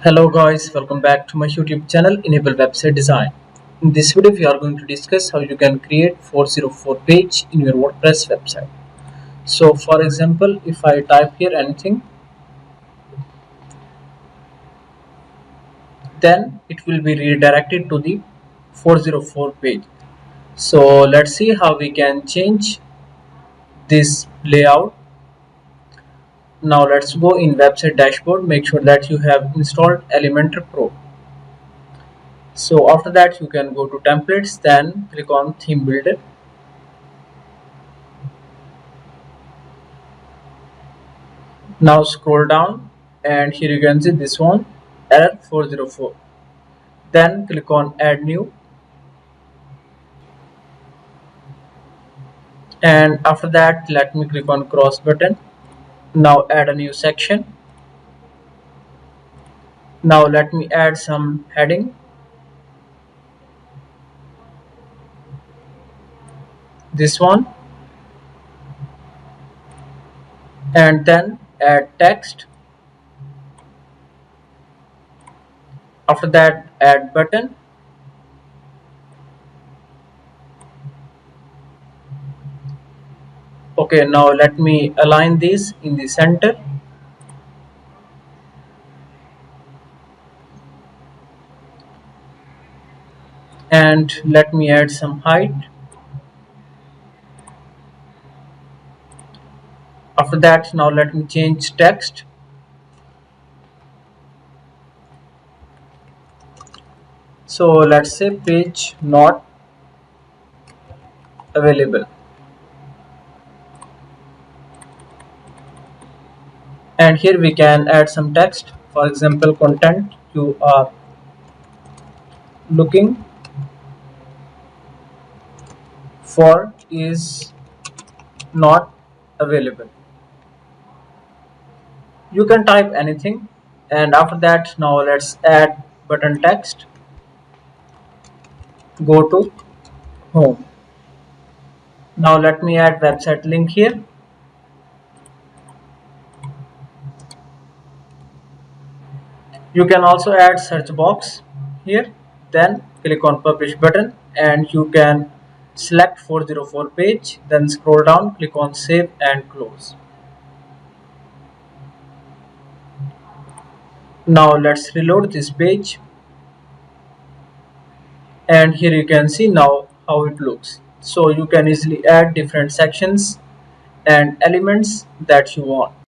Hello guys, welcome back to my YouTube channel Enable Website Design. In this video we are going to discuss how you can create 404 page in your WordPress website. So for example, if I type here anything, then it will be redirected to the 404 page. So let's see how we can change this layout. Now let's go in website dashboard. Make sure that you have installed Elementor Pro. So after that you can go to templates, then click on theme builder. Now scroll down and here you can see this one, error 404. Then click on add new, and after that let me click on cross button. Now add a new section. Now let me add some heading. This one, and then add text. After that add button. Okay, now let me align this in the center. And let me add some height. After that, now let me change text. So let's say page not available. And here we can add some text. For example, content you are looking for is not available. You can type anything, and after that now let's add button text. Go to home. Now let me add website link here. You can also add search box here. Then click on publish button and you can select 404 page, then scroll down, click on save and close. Now let's reload this page, and here you can see now how it looks. So you can easily add different sections and elements that you want.